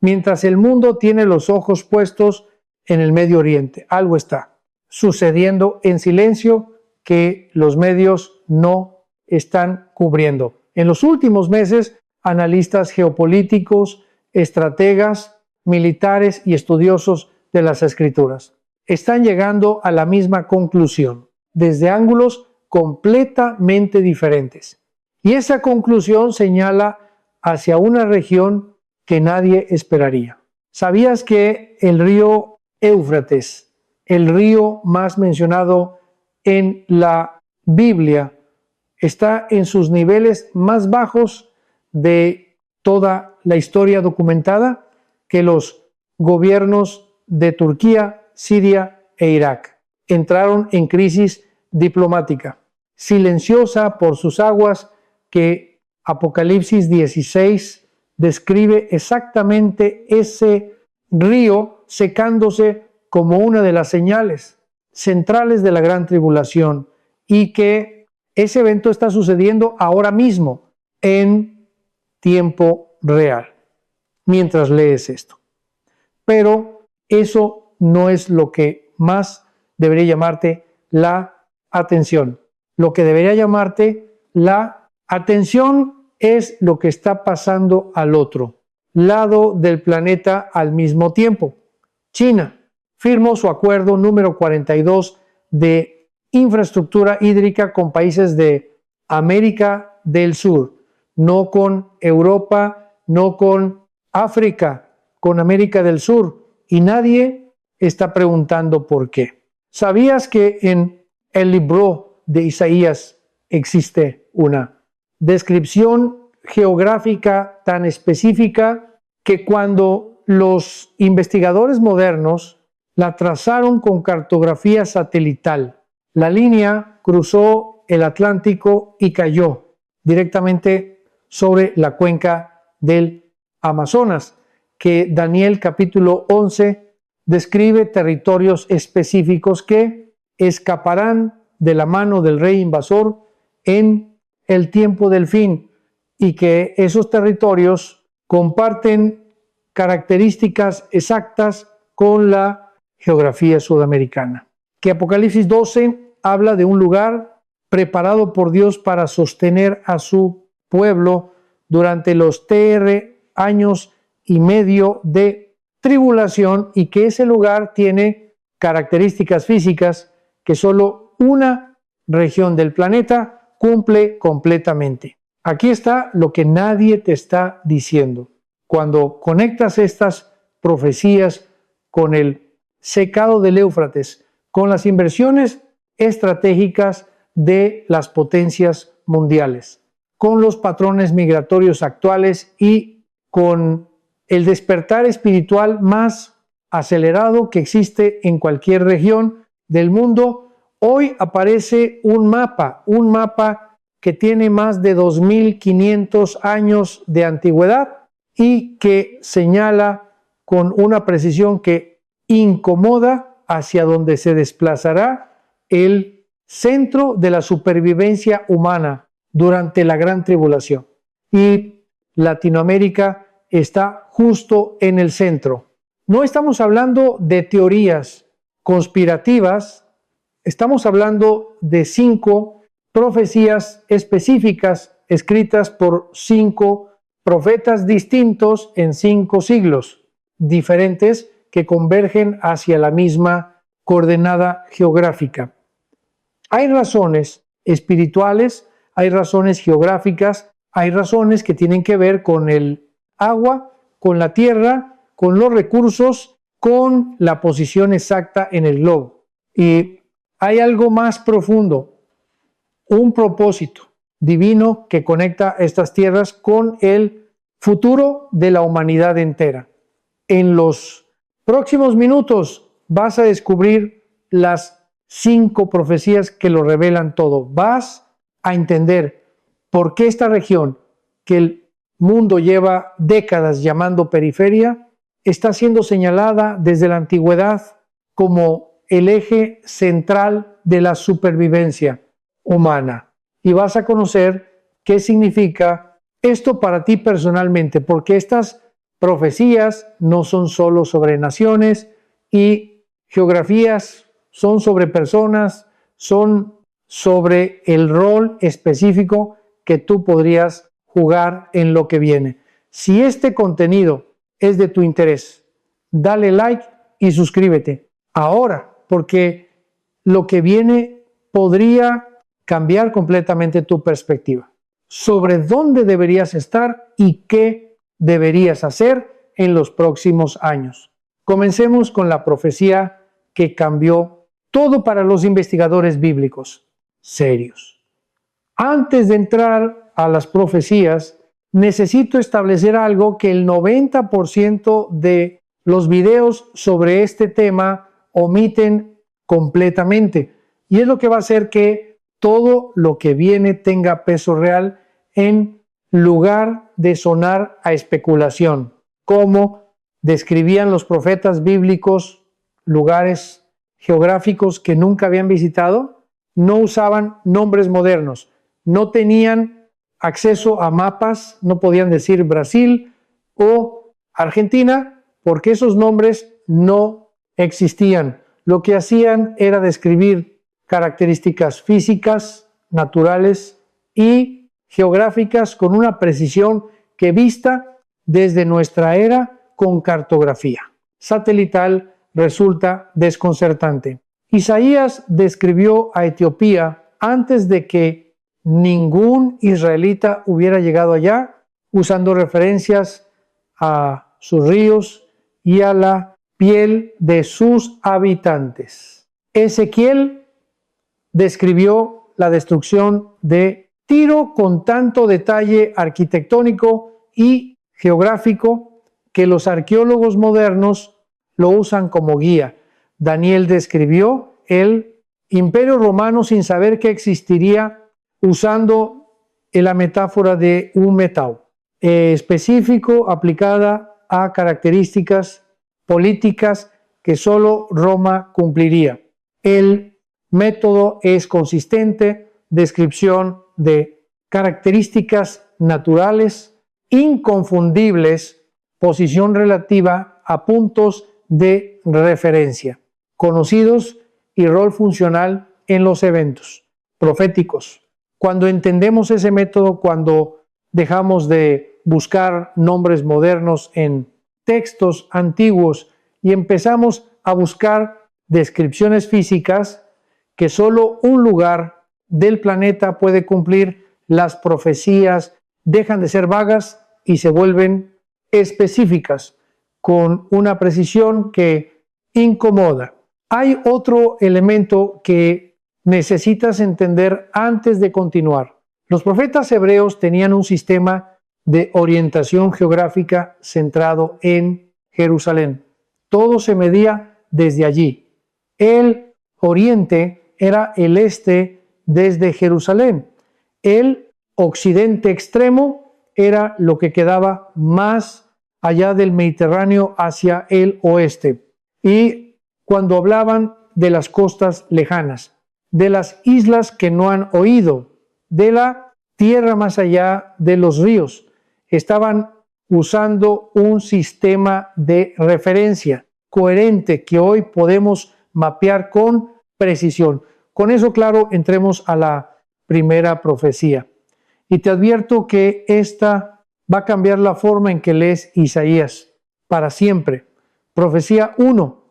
mientras el mundo tiene los ojos puestos en el Medio Oriente. Algo está sucediendo en silencio que los medios no están cubriendo. En los últimos meses, analistas geopolíticos, estrategas, militares y estudiosos de las Escrituras están llegando a la misma conclusión, desde ángulos completamente diferentes. Y esa conclusión señala hacia una región que nadie esperaría. ¿Sabías que el río Éufrates, el río más mencionado en la Biblia, está en sus niveles más bajos de toda la historia documentada? Que los gobiernos de Turquía, Siria e Irak entraron en crisis diplomática, silenciosa por sus aguas, que Apocalipsis 16 describe exactamente ese río secándose como una de las señales centrales de la gran tribulación, y que ese evento está sucediendo ahora mismo en tiempo real mientras lees esto. Pero eso no es lo que más debería llamarte la atención. Lo que debería llamarte la atención es lo que está pasando al otro lado del planeta al mismo tiempo. China firmó su acuerdo número 42 de infraestructura hídrica con países de América del Sur, no con Europa, no con África, con América del Sur, y nadie está preguntando por qué. ¿Sabías que en el libro de Isaías existe una descripción geográfica tan específica que cuando los investigadores modernos la trazaron con cartografía satelital, la línea cruzó el Atlántico y cayó directamente sobre la cuenca del Amazonas, que Daniel capítulo 11 describe territorios específicos que escaparán de la mano del rey invasor en el tiempo del fin, y que esos territorios comparten características exactas con la geografía sudamericana. Que Apocalipsis 12 habla de un lugar preparado por Dios para sostener a su pueblo durante los años y medio de tribulación, y que ese lugar tiene características físicas que solo una región del planeta cumple completamente. Aquí está lo que nadie te está diciendo. Cuando conectas estas profecías con el secado del Éufrates, con las inversiones estratégicas de las potencias mundiales, con los patrones migratorios actuales y con el despertar espiritual más acelerado que existe en cualquier región del mundo, hoy aparece un mapa que tiene más de 2500 años de antigüedad y que señala con una precisión que incomoda hacia donde se desplazará el centro de la supervivencia humana durante la gran tribulación. Y Latinoamérica está justo en el centro. No estamos hablando de teorías conspirativas, estamos hablando de 5 profecías específicas escritas por 5 profetas distintos en 5 siglos diferentes que convergen hacia la misma coordenada geográfica. Hay razones espirituales, hay razones geográficas, hay razones que tienen que ver con el agua, con la tierra, con los recursos, con la posición exacta en el globo. Y hay algo más profundo, un propósito divino que conecta estas tierras con el futuro de la humanidad entera. En los próximos minutos vas a descubrir las 5 profecías que lo revelan todo. Vas a entender por qué esta región, que el mundo lleva décadas llamando periferia, está siendo señalada desde la antigüedad como el eje central de la supervivencia humana. Y vas a conocer qué significa esto para ti personalmente, porque estas profecías no son solo sobre naciones y geografías son sobre personas, son sobre el rol específico que tú podrías jugar en lo que viene. Si este contenido es de tu interés, dale like y suscríbete ahora, porque lo que viene podría cambiar completamente tu perspectiva sobre dónde deberías estar y qué deberías hacer en los próximos años. Comencemos con la profecía que cambió todo para los investigadores bíblicos serios. Antes de entrar a las profecías, necesito establecer algo que el 90% de los videos sobre este tema omiten completamente. Y es lo que va a hacer que todo lo que viene tenga peso real en lugar de sonar a especulación, como describían los profetas bíblicos lugares geográficos que nunca habían visitado. No usaban nombres modernos, no tenían acceso a mapas, no podían decir Brasil o Argentina, porque esos nombres no existían. Lo que hacían era describir características físicas, naturales y geográficas con una precisión que, vista desde nuestra era con cartografía satelital, resulta desconcertante. Isaías describió a Etiopía antes de que ningún israelita hubiera llegado allá, usando referencias a sus ríos y a la piel de sus habitantes. Ezequiel describió la destrucción de Tiro con tanto detalle arquitectónico y geográfico que los arqueólogos modernos lo usan como guía. Daniel describió el Imperio Romano sin saber que existiría, usando la metáfora de un metal específico aplicada a características políticas que solo Roma cumpliría. El método es consistente, descripción de características naturales, inconfundibles, posición relativa a puntos de referencia, conocidos y rol funcional en los eventos proféticos. Cuando entendemos ese método, cuando dejamos de buscar nombres modernos en textos antiguos y empezamos a buscar descripciones físicas que solo un lugar del planeta puede cumplir, las profecías dejan de ser vagas y se vuelven específicas con una precisión que incomoda. Hay otro elemento que necesitas entender antes de continuar. Los profetas hebreos tenían un sistema de orientación geográfica centrado en Jerusalén. Todo se medía desde allí. El oriente era el este desde Jerusalén. El occidente extremo era lo que quedaba más allá del Mediterráneo hacia el oeste. Y cuando hablaban de las costas lejanas, de las islas que no han oído, de la tierra más allá de los ríos, estaban usando un sistema de referencia coherente que hoy podemos mapear con precisión. Con eso claro, entremos a la primera profecía. Y te advierto que esta va a cambiar la forma en que lees Isaías para siempre. Profecía 1,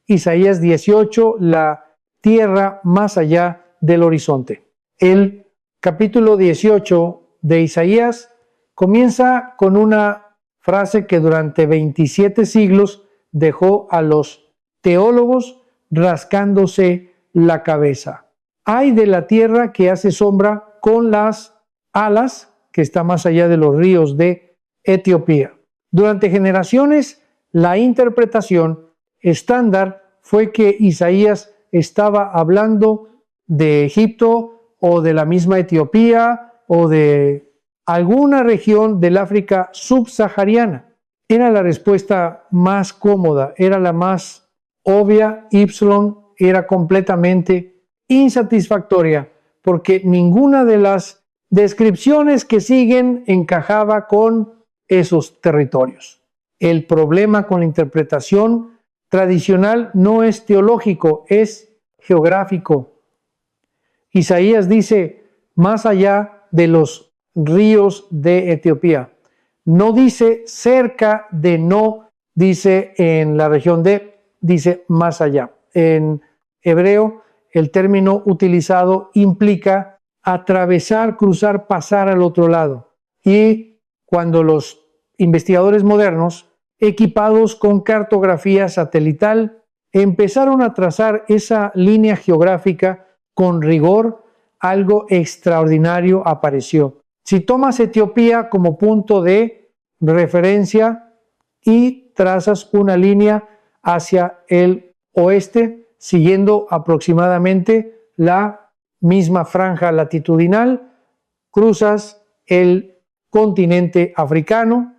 Isaías 18, la tierra más allá del horizonte. El capítulo 18 de Isaías comienza con una frase que durante 27 siglos dejó a los teólogos rascándose la cabeza. Ay de la tierra que hace sombra con las alas, que está más allá de los ríos de Etiopía. Durante generaciones, la interpretación estándar fue que Isaías estaba hablando de Egipto o de la misma Etiopía o de alguna región del África subsahariana. Era la respuesta más cómoda, era la más obvia. Ypsilon era completamente insatisfactoria porque ninguna de las descripciones que siguen encajaba con esos territorios. El problema con la interpretación tradicional no es teológico, es geográfico. Isaías dice, más allá de los ríos de Etiopía. No dice cerca de, no dice en la región de, dice más allá. En hebreo, el término utilizado implica atravesar, cruzar, pasar al otro lado. Y cuando los investigadores modernos, equipados con cartografía satelital, empezaron a trazar esa línea geográfica con rigor, algo extraordinario apareció. Si tomas Etiopía como punto de referencia y trazas una línea hacia el oeste, siguiendo aproximadamente la misma franja latitudinal, cruzas el continente africano,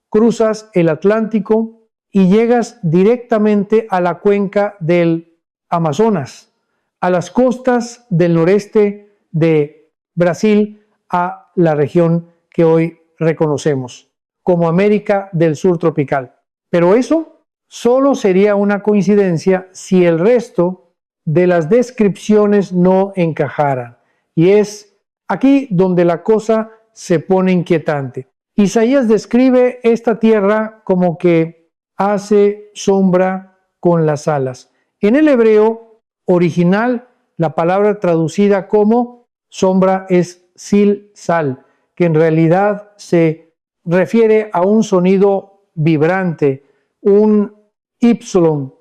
cruzas el Atlántico y llegas directamente a la cuenca del Amazonas, a las costas del noreste de Brasil, a la región que hoy reconocemos como América del Sur tropical. Pero eso solo sería una coincidencia si el resto de las descripciones no encajaran. Y es aquí donde la cosa se pone inquietante. Isaías describe esta tierra como que hace sombra con las alas. En el hebreo original, la palabra traducida como sombra es sil-sal, que en realidad se refiere a un sonido vibrante, un ípsilon.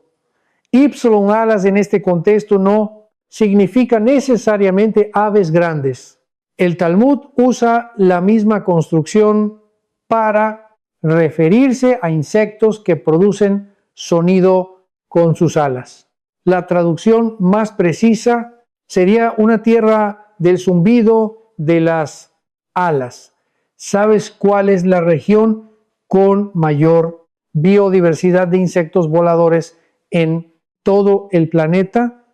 Ípsilon alas en este contexto no significa necesariamente aves grandes. El Talmud usa la misma construcción para referirse a insectos que producen sonido con sus alas. La traducción más precisa sería una tierra del zumbido de las alas. ¿Sabes cuál es la región con mayor biodiversidad de insectos voladores en todo el planeta?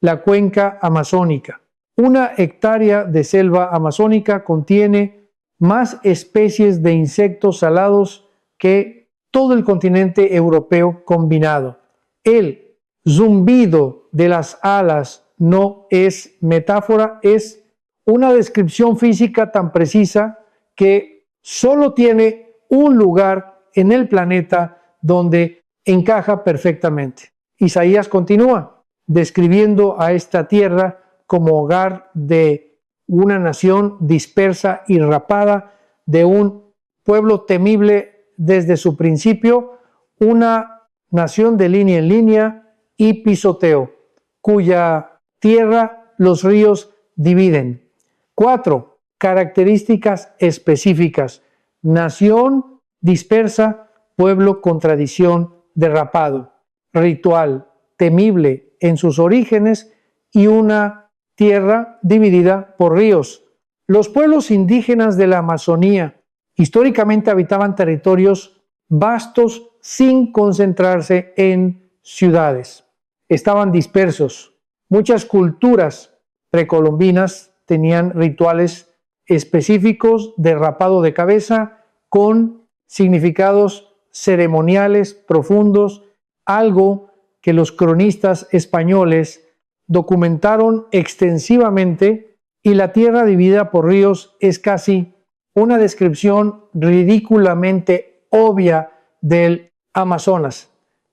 La cuenca amazónica. 1 hectárea de selva amazónica contiene más especies de insectos alados que todo el continente europeo combinado. El zumbido de las alas no es metáfora, es una descripción física tan precisa que solo tiene un lugar en el planeta donde encaja perfectamente. Isaías continúa describiendo a esta tierra como hogar de una nación dispersa y rapada, de un pueblo temible desde su principio, una nación de línea en línea y pisoteo, cuya tierra los ríos dividen. 4. Características específicas. Nación dispersa, pueblo con tradición derrapado, ritual, temible en sus orígenes y una tierra dividida por ríos. Los pueblos indígenas de la Amazonía históricamente habitaban territorios vastos sin concentrarse en ciudades. Estaban dispersos. Muchas culturas precolombinas tenían rituales específicos de rapado de cabeza con significados ceremoniales profundos, algo que los cronistas españoles documentaron extensivamente, y la tierra dividida por ríos es casi una descripción ridículamente obvia del Amazonas,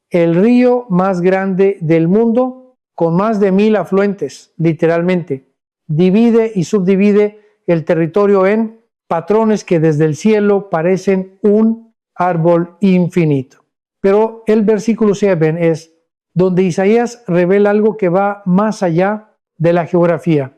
el río más grande del mundo con más de 1000 afluentes, literalmente. Divide y subdivide el territorio en patrones que desde el cielo parecen un árbol infinito. Pero el versículo 7 es donde Isaías revela algo que va más allá de la geografía.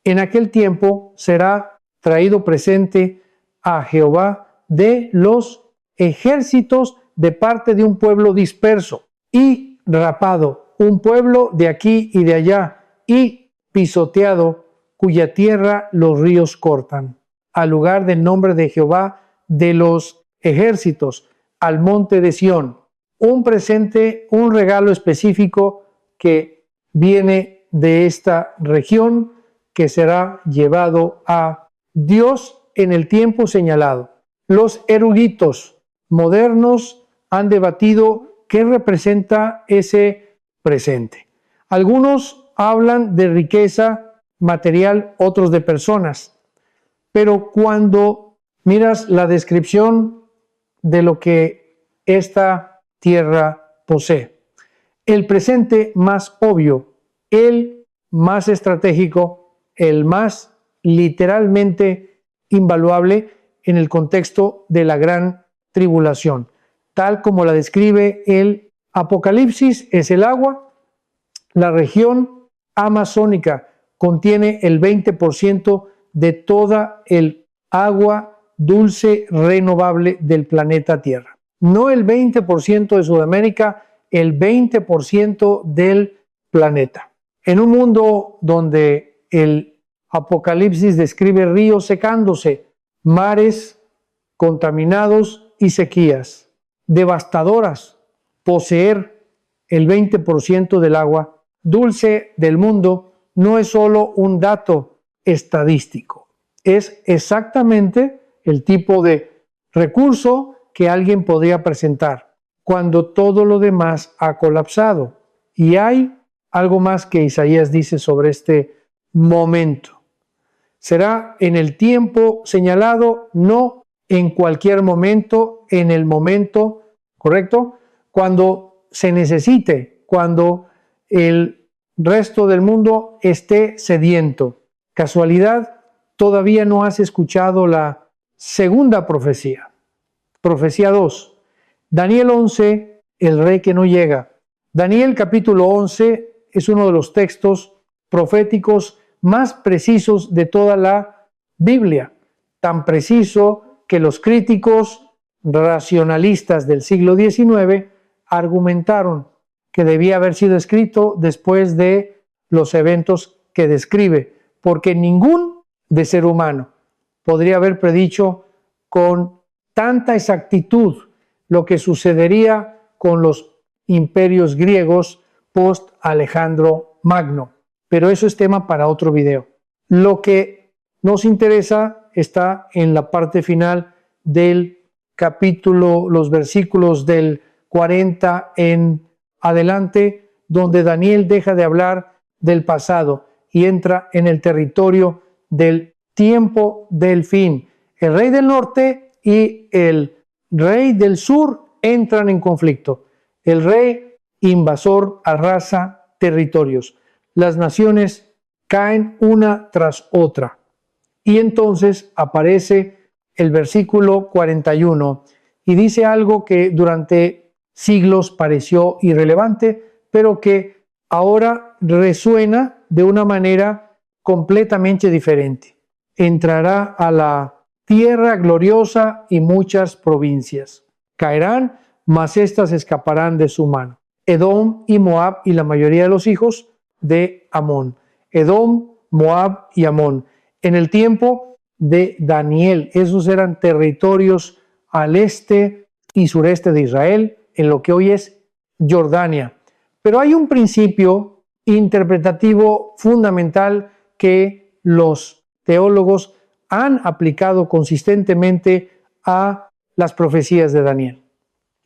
En aquel tiempo será traído presente a Jehová de los ejércitos de parte de un pueblo disperso y rapado, un pueblo de aquí y de allá y pisoteado, cuya tierra los ríos cortan, al lugar del nombre de Jehová de los ejércitos, al monte de Sión. Un presente, un regalo específico que viene de esta región, que será llevado a Dios en el tiempo señalado. Los eruditos modernos han debatido qué representa ese presente. Algunos hablan de riqueza material, otros de personas. Pero cuando miras la descripción de lo que esta tierra posee, el presente más obvio, el más estratégico, el más literalmente invaluable en el contexto de la gran tribulación, tal como la describe el Apocalipsis, es el agua. La región amazónica contiene el 20% de toda el agua dulce renovable del planeta Tierra. No el 20% de Sudamérica, el 20% del planeta. En un mundo donde el Apocalipsis describe ríos secándose, mares contaminados y sequías devastadoras, poseer el 20% del agua dulce del mundo no es solo un dato estadístico, es exactamente el tipo de recurso que alguien podría presentar cuando todo lo demás ha colapsado. Y hay algo más que Isaías dice sobre este momento. Será en el tiempo señalado, no en cualquier momento, en el momento, ¿correcto? Cuando se necesite, cuando el resto del mundo esté sediento. Casualidad, todavía no has escuchado la segunda profecía. Profecía 2. Daniel 11, el rey que no llega. Daniel capítulo 11 es uno de los textos proféticos más precisos de toda la Biblia. Tan preciso que los críticos racionalistas del siglo XIX argumentaron que debía haber sido escrito después de los eventos que describe, porque ningún de ser humano podría haber predicho con tanta exactitud lo que sucedería con los imperios griegos post Alejandro Magno. Pero eso es tema para otro video. Lo que nos interesa está en la parte final del capítulo, los versículos del 40 en adelante, donde Daniel deja de hablar del pasado y entra en el territorio del tiempo del fin. El rey del norte y el rey del sur entran en conflicto. El rey invasor arrasa territorios. Las naciones caen una tras otra. Y entonces aparece el versículo 41 y dice algo que durante siglos pareció irrelevante, pero que ahora resuena de una manera completamente diferente. Entrará a la tierra gloriosa y muchas provincias caerán, mas éstas escaparán de su mano. Edom y Moab y la mayoría de los hijos de Amón. Edom, Moab y Amón. En el tiempo de Daniel, esos eran territorios al este y sureste de Israel, en lo que hoy es Jordania. Pero hay un principio interpretativo fundamental que los teólogos han aplicado consistentemente a las profecías de Daniel.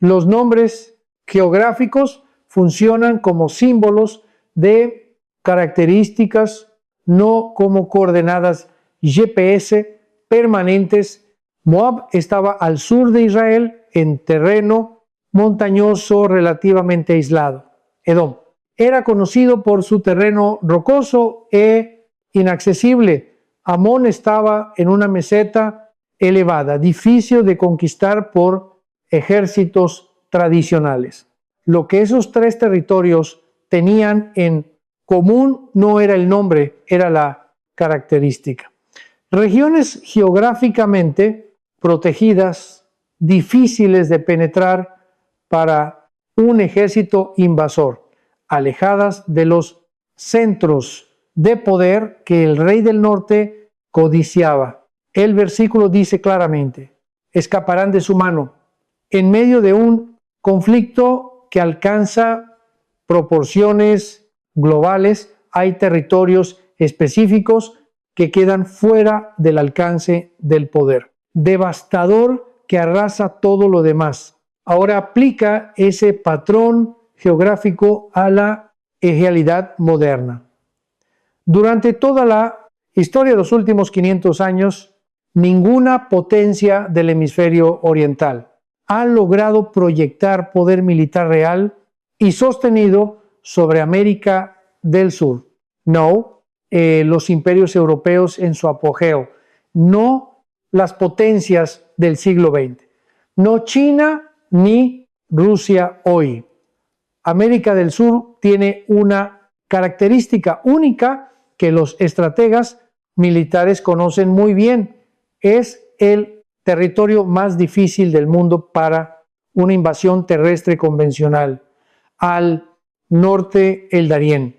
Los nombres geográficos funcionan como símbolos de características, no como coordenadas GPS permanentes. Moab estaba al sur de Israel, en terreno montañoso relativamente aislado. Edom era conocido por su terreno rocoso e inaccesible. Amón estaba en una meseta elevada, difícil de conquistar por ejércitos tradicionales. Lo que esos tres territorios tenían en común no era el nombre, era la característica. Regiones geográficamente protegidas, difíciles de penetrar para un ejército invasor, alejadas de los centros de poder que el rey del norte codiciaba. El versículo dice claramente, escaparán de su mano. En medio de un conflicto que alcanza proporciones globales, hay territorios específicos que quedan fuera del alcance del poder. Devastador que arrasa todo lo demás. ahora aplica ese patrón geográfico a la realidad moderna. Durante toda la historia de los últimos 500 años, ninguna potencia del hemisferio oriental ha logrado proyectar poder militar real y sostenido sobre América del Sur. No, los imperios europeos en su apogeo, no las potencias del siglo XX, no China ni Rusia hoy. América del Sur tiene una característica única que los estrategas militares conocen muy bien. Es el territorio más difícil del mundo para una invasión terrestre convencional. Al norte, el Darién,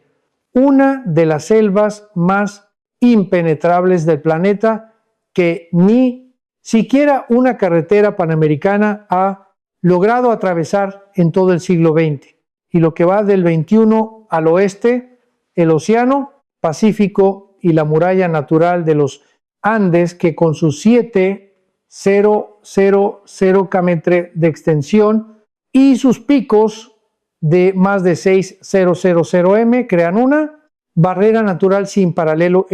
una de las selvas más impenetrables del planeta que ni siquiera una carretera panamericana ha logrado atravesar en todo el siglo XX. Y lo que va del 21 al oeste, el Océano Pacífico y la muralla natural de los Andes, que con sus 7,000 km de extensión y sus picos de más de 6,000 m, crean una barrera natural sin paralelo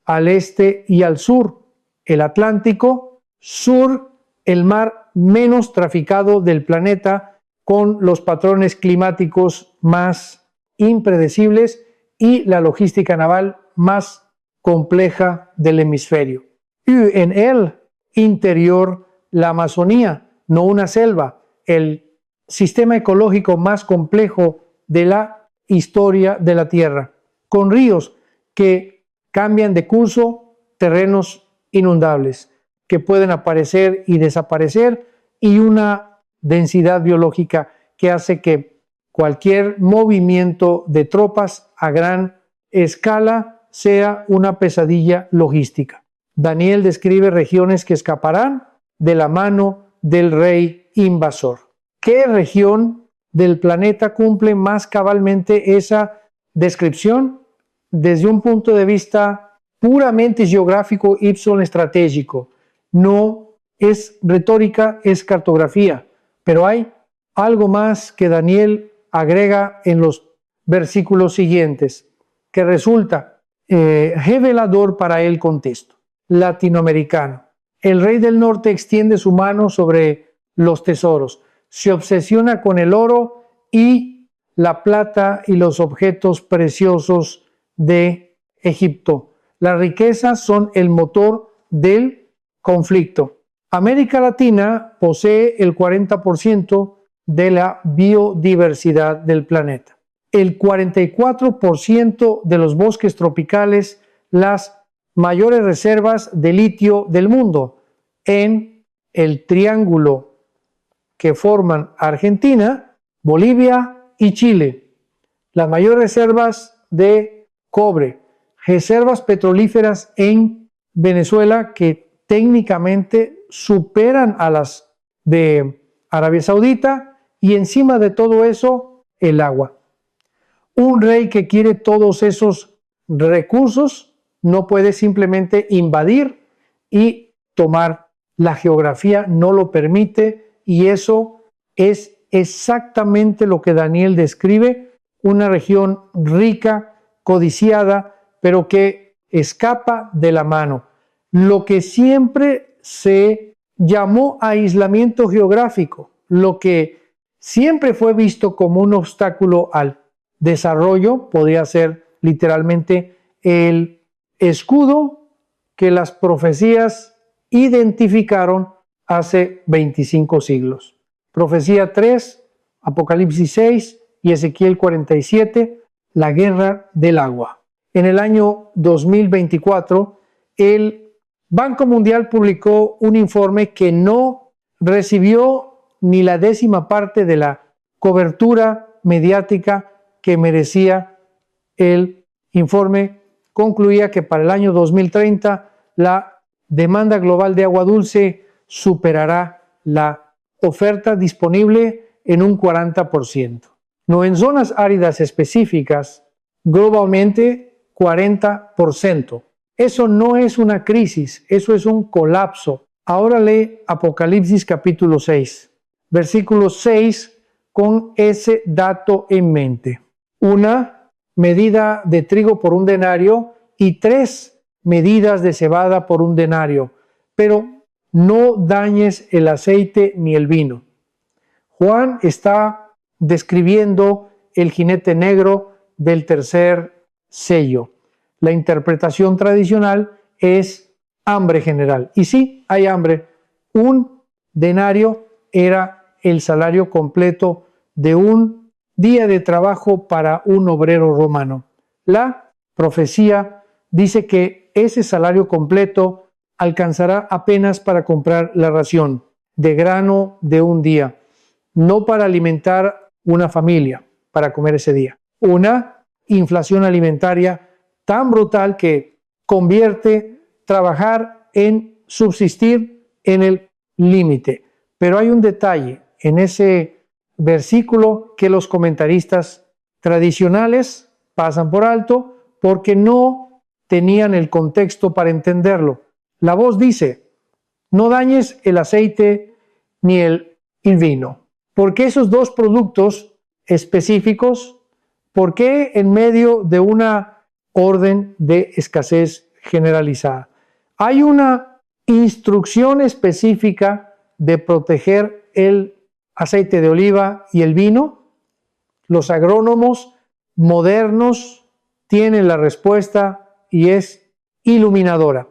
al este y al sur. El Atlántico Sur, el mar menos traficado del planeta, con los patrones climáticos más impredecibles y la logística naval más compleja del hemisferio. Y en el interior, la Amazonía, no una selva, el sistema ecológico más complejo de la historia de la Tierra, con ríos que cambian de curso, terrenos inundables que pueden aparecer y desaparecer, y una densidad biológica que hace que cualquier movimiento de tropas a gran escala sea una pesadilla logística. Daniel describe regiones que escaparán de la mano del rey invasor. ¿Qué región del planeta cumple más cabalmente esa descripción? Desde un punto de vista puramente geográfico y estratégico. No es retórica, es cartografía. Pero hay algo más que Daniel agrega en los versículos siguientes, que resulta revelador para el contexto latinoamericano. El rey del norte extiende su mano sobre los tesoros, se obsesiona con el oro y la plata y los objetos preciosos de Egipto. Las riquezas son el motor del conflicto. América Latina posee el 40% de la biodiversidad del planeta, el 44% de los bosques tropicales, las mayores reservas de litio del mundo. En el triángulo que forman Argentina, Bolivia y Chile, las mayores reservas de cobre, reservas petrolíferas en Venezuela que técnicamente superan a las de Arabia Saudita, y encima de todo eso, el agua. Un rey que quiere todos esos recursos no puede simplemente invadir y tomar. La geografía no lo permite, y eso es exactamente lo que Daniel describe: una región rica, codiciada, pero que escapa de la mano. Lo que siempre se llamó aislamiento geográfico, lo que siempre fue visto como un obstáculo al desarrollo, podría ser literalmente el escudo que las profecías identificaron hace 25 siglos. Profecía 3, Apocalipsis 6 y Ezequiel 47, la guerra del agua. En el año 2024, el Banco Mundial publicó un informe que no recibió ni la 10ª parte de la cobertura mediática que merecía. El informe concluía que para el año 2030 la demanda global de agua dulce superará la oferta disponible en un 40%. No en zonas áridas específicas, globalmente 40%. Eso no es una crisis, eso es un colapso. Ahora lee Apocalipsis capítulo 6. versículo 6, con ese dato en mente. Una medida de trigo por 1 denario y 3 medidas de cebada por 1 denario. Pero no dañes el aceite ni el vino. Juan está describiendo el jinete negro del tercer sello. La interpretación tradicional es hambre general. Y sí, hay hambre. 1 denario era el salario completo de un día de trabajo para un obrero romano. La profecía dice que ese salario completo alcanzará apenas para comprar la ración de grano de un día, no para alimentar una familia, para comer ese día. Una inflación alimentaria tan brutal que convierte trabajar en subsistir en el límite. Pero hay un detalle en ese versículo que los comentaristas tradicionales pasan por alto porque no tenían el contexto para entenderlo. La voz dice, no dañes el aceite ni el vino. ¿Por qué esos 2 productos específicos? ¿Por qué en medio de una orden de escasez generalizada? Hay una instrucción específica de proteger el aceite de oliva y el vino. Los agrónomos modernos tienen la respuesta y es iluminadora.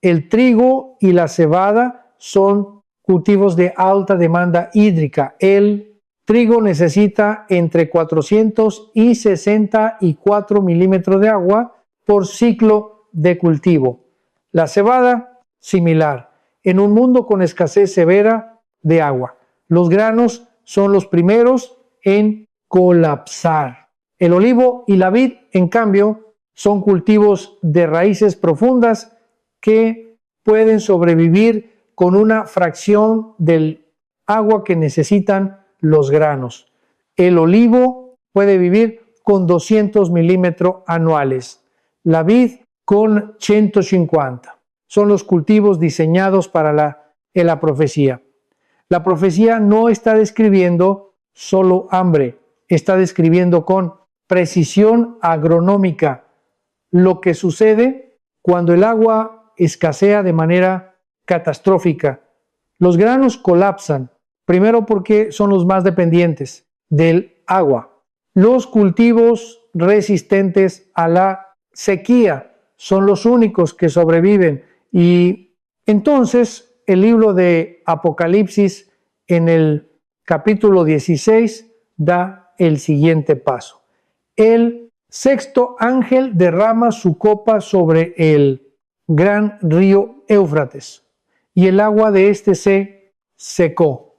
El trigo y la cebada son cultivos de alta demanda hídrica. El trigo necesita entre 400 y 64 milímetros de agua por ciclo de cultivo. La cebada, similar. En un mundo con escasez severa de agua, los granos son los primeros en colapsar. El olivo y la vid, en cambio, son cultivos de raíces profundas que pueden sobrevivir con una fracción del agua que necesitan los granos. El olivo puede vivir con 200 milímetros anuales, la vid con 150. Son los cultivos diseñados para la profecía. La profecía no está describiendo solo hambre, está describiendo con precisión agronómica lo que sucede cuando el agua escasea de manera catastrófica. Los granos colapsan, primero porque son los más dependientes del agua. Los cultivos resistentes a la sequía son los únicos que sobreviven. Y entonces el libro de Apocalipsis en el capítulo 16 da el siguiente paso. El 6º ángel derrama su copa sobre el gran río Éufrates, y el agua de este se secó.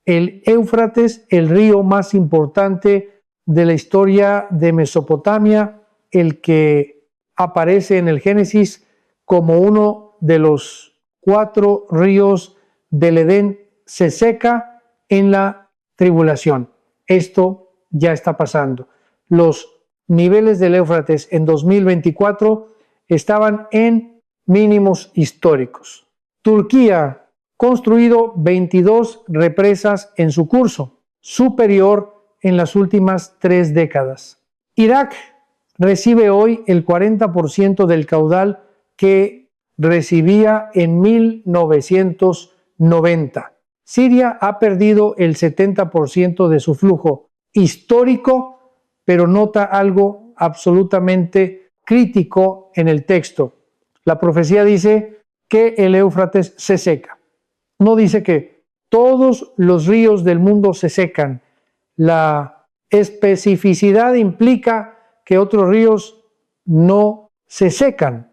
El Éufrates, el río más importante de la historia de Mesopotamia, el que aparece en el Génesis como uno de los 4 ríos del Edén, se seca en la tribulación. Esto ya está pasando. Los niveles del Éufrates en 2024 estaban en mínimos históricos. Turquía, construido 22 represas en su curso, superior en las últimas 3 décadas. Irak recibe hoy el 40% del caudal que recibía en 1990. Siria ha perdido el 70% de su flujo histórico, pero nota algo absolutamente crítico en el texto. La profecía dice que el Éufrates se seca. No dice que todos los ríos del mundo se secan. La especificidad implica que otros ríos no se secan,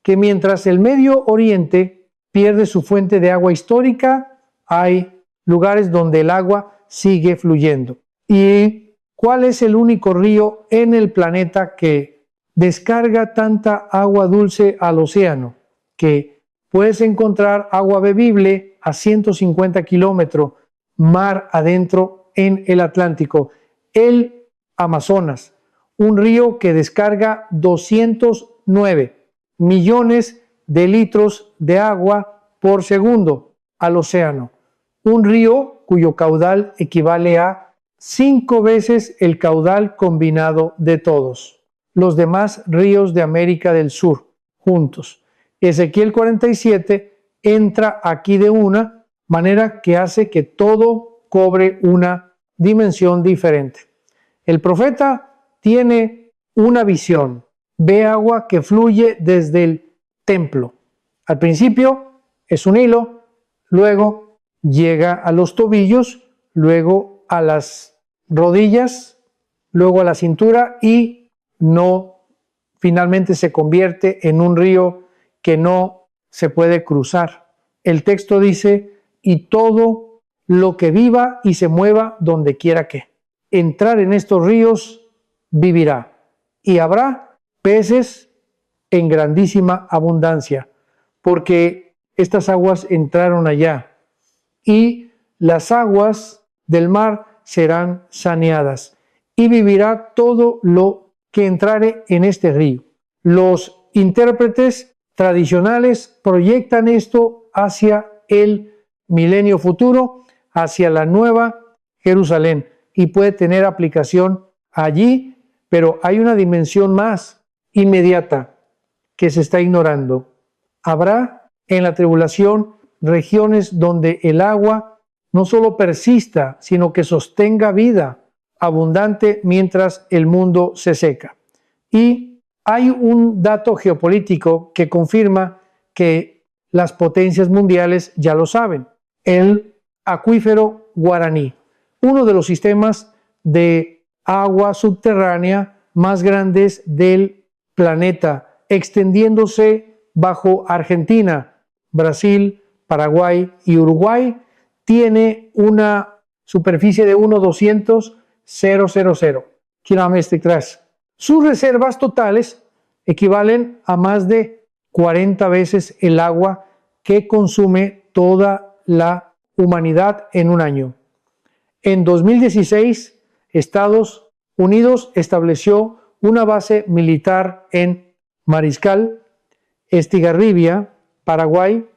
que mientras el Medio Oriente pierde su fuente de agua histórica, hay lugares donde el agua sigue fluyendo. ¿Y cuál es el único río en el planeta que descarga tanta agua dulce al océano? Que puedes encontrar agua bebible a 150 kilómetros mar adentro en el Atlántico. El Amazonas, un río que descarga 209 millones de litros de agua por segundo al océano. Un río cuyo caudal equivale a 5 veces el caudal combinado de todos los demás ríos de América del Sur juntos. Ezequiel 47 entra aquí de una manera que hace que todo cobre una dimensión diferente. El profeta tiene una visión, ve agua que fluye desde el templo. Al principio es un hilo, luego llega a los tobillos, luego a las rodillas, luego a la cintura y finalmente se convierte en un río que no se puede cruzar. El texto dice, y todo lo que viva y se mueva donde quiera que entrar en estos ríos vivirá, y habrá peces en grandísima abundancia, porque estas aguas entraron allá, y las aguas del mar serán saneadas, y vivirá todo lo que entrare en este río. Los intérpretes tradicionales proyectan esto hacia el milenio futuro, hacia la nueva Jerusalén, y puede tener aplicación allí, pero hay una dimensión más inmediata que se está ignorando. Habrá en la tribulación regiones donde el agua no solo persista, sino que sostenga vida abundante mientras el mundo se seca. Y hay un dato geopolítico que confirma que las potencias mundiales ya lo saben. El acuífero Guaraní, uno de los sistemas de agua subterránea más grandes del planeta, extendiéndose bajo Argentina, Brasil, Paraguay y Uruguay, tiene una superficie de 1.200.000 kilómetros. Sus reservas totales equivalen a más de 40 veces el agua que consume toda la humanidad en un año. En 2016, Estados Unidos estableció una base militar en Mariscal, Estigarribia, Paraguay,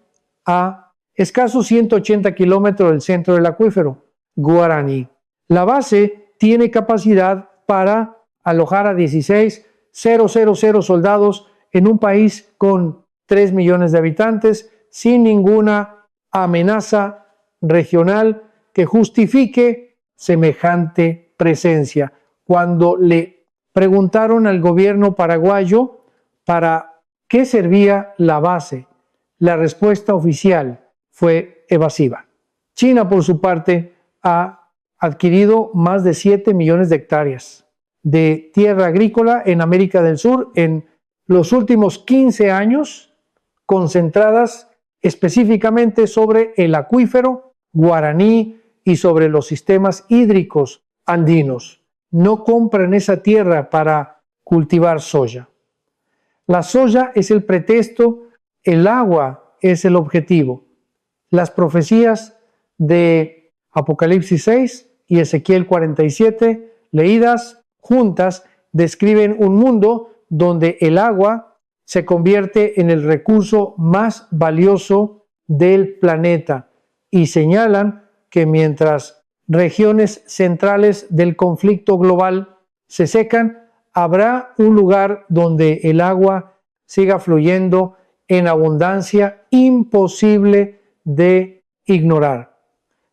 a escasos 180 kilómetros del centro del acuífero Guaraní. La base tiene capacidad para alojar a 16.000 soldados en un país con 3 millones de habitantes, sin ninguna amenaza regional que justifique semejante presencia. Cuando le preguntaron al gobierno paraguayo para qué servía la base, la respuesta oficial fue evasiva. China, por su parte, ha adquirido más de 7 millones de hectáreas de tierra agrícola en América del Sur en los últimos 15 años, concentradas específicamente sobre el acuífero Guaraní y sobre los sistemas hídricos andinos. No compran esa tierra para cultivar soya. La soya es el pretexto, el agua es el objetivo. Las profecías de Apocalipsis 6 y Ezequiel 47, leídas juntas, describen un mundo donde el agua se convierte en el recurso más valioso del planeta y señalan que mientras regiones centrales del conflicto global se secan, habrá un lugar donde el agua siga fluyendo en abundancia imposible de ignorar.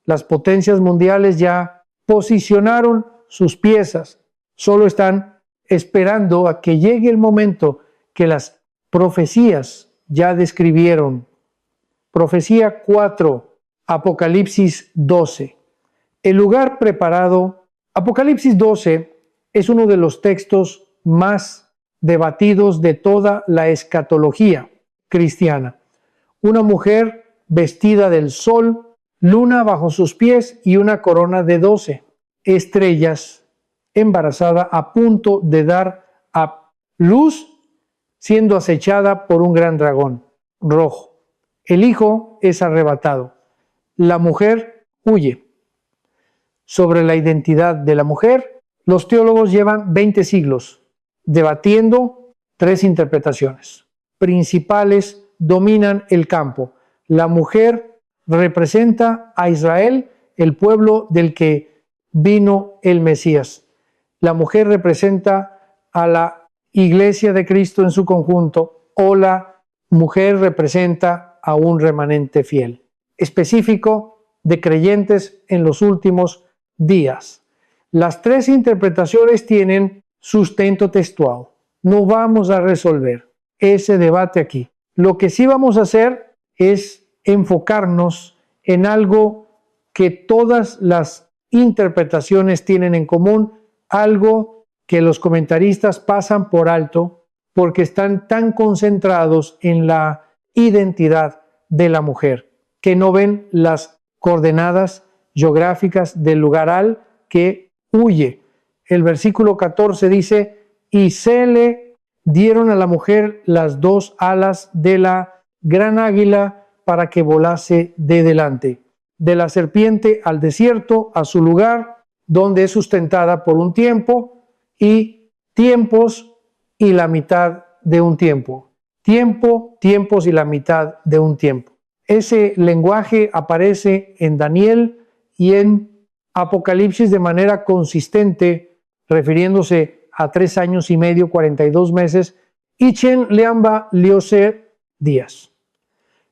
Las potencias mundiales ya posicionaron sus piezas, solo están esperando a que llegue el momento que las profecías ya describieron. Profecía 4, Apocalipsis 12. El lugar preparado. Apocalipsis 12 es uno de los textos más debatidos de toda la escatología cristiana. Una mujer vestida del sol, luna bajo sus pies y una corona de 12 estrellas, embarazada a punto de dar a luz, siendo acechada por un gran dragón rojo. El hijo es arrebatado. La mujer huye. Sobre la identidad de la mujer, los teólogos llevan 20 siglos debatiendo 3 interpretaciones principales dominan el campo. La mujer representa a Israel, el pueblo del que vino el Mesías. La mujer representa a la iglesia de Cristo en su conjunto, o la mujer representa a un remanente fiel, específico de creyentes en los últimos días. Las tres interpretaciones tienen sustento textual. No vamos a resolver ese debate aquí. Lo que sí vamos a hacer es enfocarnos en algo que todas las interpretaciones tienen en común, algo que los comentaristas pasan por alto porque están tan concentrados en la identidad de la mujer, que no ven las coordenadas geográficas del lugar al que huye. El versículo 14 dice: y se le dieron a la mujer las dos alas de la gran águila para que volase de delante de la serpiente al desierto, a su lugar, donde es sustentada por un tiempo y tiempos y la mitad de un tiempo. Tiempo, tiempos y la mitad de un tiempo. Ese lenguaje aparece en Daniel y en Apocalipsis de manera consistente, refiriéndose a 3 años y medio, 42 meses, Ichen Leamba Liose días.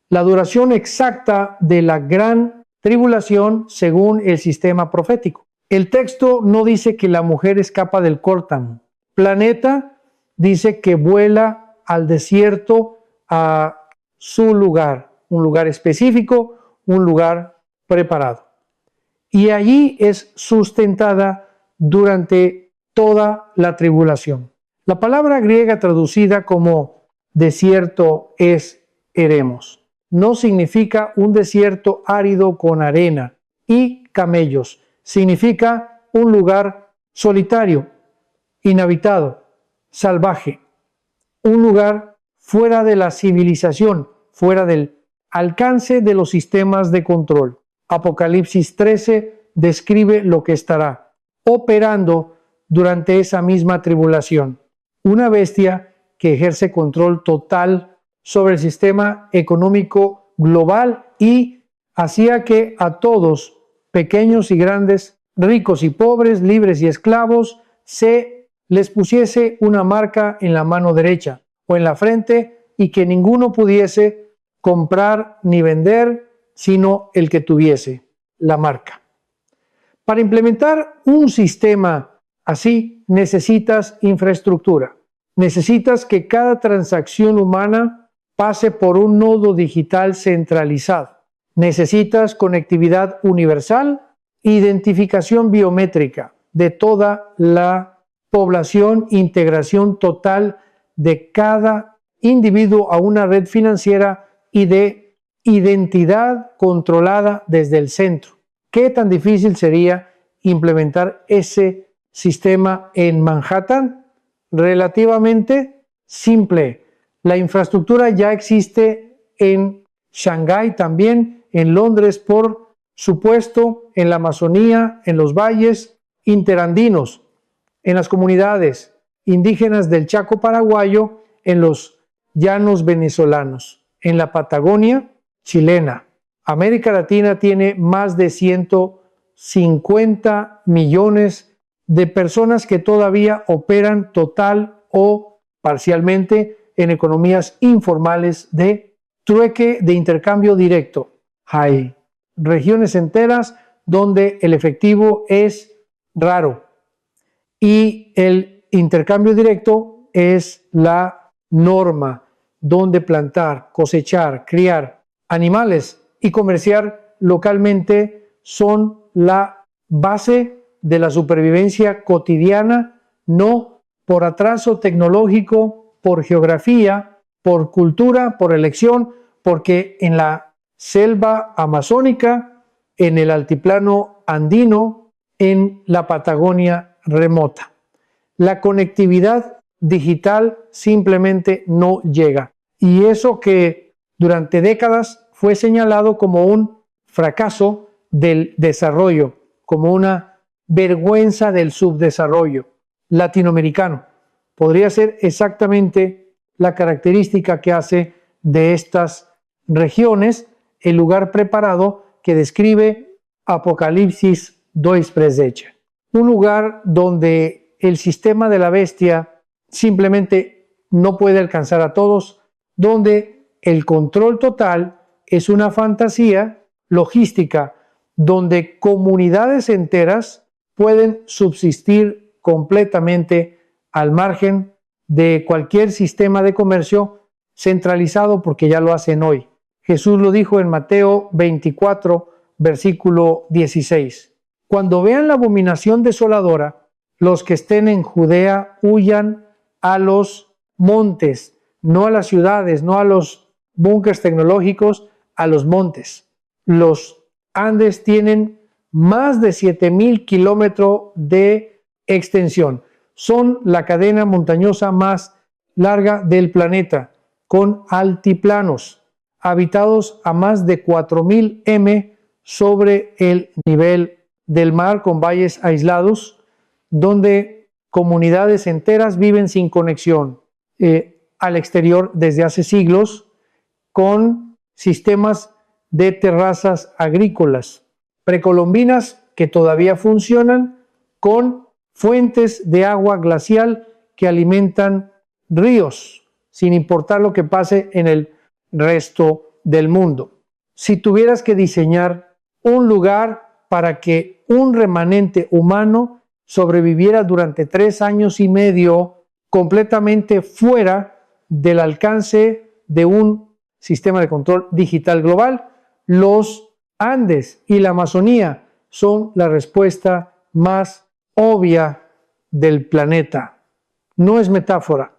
La duración exacta de la gran tribulación según el sistema profético. El texto no dice que la mujer escapa del Cortan. Planeta dice que vuela al desierto, a su lugar, un lugar específico, un lugar preparado. Y allí es sustentada durante toda la tribulación. La palabra griega traducida como desierto es eremos. No significa un desierto árido con arena y camellos. Significa un lugar solitario, inhabitado, salvaje. Un lugar fuera de la civilización, fuera del alcance de los sistemas de control. Apocalipsis 13 describe lo que estará operando durante esa misma tribulación. Una bestia que ejerce control total sobre el sistema económico global y hacía que a todos, pequeños y grandes, ricos y pobres, libres y esclavos, se les pusiese una marca en la mano derecha o en la frente y que ninguno pudiese comprar ni vender sino el que tuviese la marca. Para implementar un sistema así necesitas infraestructura. Necesitas que cada transacción humana pase por un nodo digital centralizado. Necesitas conectividad universal, identificación biométrica de toda la población, integración total de cada individuo a una red financiera y de identidad controlada desde el centro. ¿Qué tan difícil sería implementar ese sistema en Manhattan? Relativamente simple. La infraestructura ya existe en Shanghái también, en Londres, por supuesto, en la Amazonía, en los valles interandinos, en las comunidades indígenas del Chaco paraguayo, en los llanos venezolanos, en la Patagonia chilena. América Latina tiene más de 150 millones de personas que todavía operan total o parcialmente en economías informales de trueque de intercambio directo. Hay regiones enteras donde el efectivo es raro y el intercambio directo es la norma, donde plantar, cosechar, criar animales y comerciar localmente son la base de la supervivencia cotidiana, no por atraso tecnológico, por geografía, por cultura, por elección, porque en la selva amazónica, en el altiplano andino, en la Patagonia remota, la conectividad digital simplemente no llega. Y eso que durante décadas fue señalado como un fracaso del desarrollo, como una vergüenza del subdesarrollo latinoamericano. Podría ser exactamente la característica que hace de estas regiones el lugar preparado que describe Apocalipsis 2 presece. Un lugar donde el sistema de la bestia simplemente no puede alcanzar a todos, donde el control total es una fantasía logística, donde comunidades enteras pueden subsistir completamente al margen de cualquier sistema de comercio centralizado, porque ya lo hacen hoy. Jesús lo dijo en Mateo 24, versículo 16. Cuando vean la abominación desoladora, los que estén en Judea huyan a los montes, no a las ciudades, no a los búnkers tecnológicos, a los montes. Los Andes tienen más de 7,000 kilómetros de extensión. Son la cadena montañosa más larga del planeta, con altiplanos, habitados a más de 4,000 m sobre el nivel del mar, con valles aislados, donde comunidades enteras viven sin conexión al exterior desde hace siglos, con sistemas de terrazas agrícolas precolombinas que todavía funcionan, con fuentes de agua glacial que alimentan ríos, sin importar lo que pase en el resto del mundo. Si tuvieras que diseñar un lugar para que un remanente humano sobreviviera durante 3 años y medio completamente fuera del alcance de un sistema de control digital global, los Andes y la Amazonía son la respuesta más obvia del planeta. No es metáfora,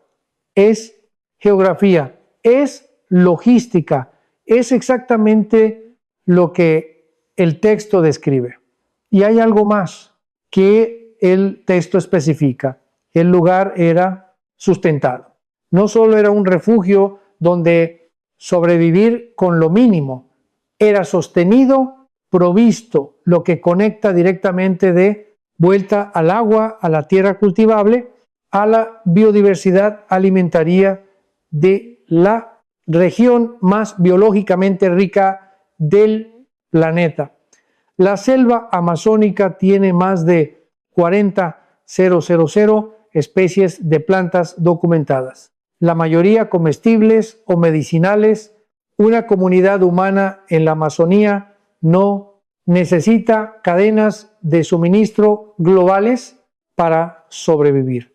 es geografía, es logística, es exactamente lo que el texto describe. Y hay algo más que el texto especifica. El lugar era sustentado. No solo era un refugio donde sobrevivir con lo mínimo, era sostenido, provisto, lo que conecta directamente de vuelta al agua, a la tierra cultivable, a la biodiversidad alimentaria de la región más biológicamente rica del planeta. La selva amazónica tiene más de 40,000 especies de plantas documentadas, la mayoría comestibles o medicinales. Una comunidad humana en la Amazonía no necesita cadenas de suministro globales para sobrevivir.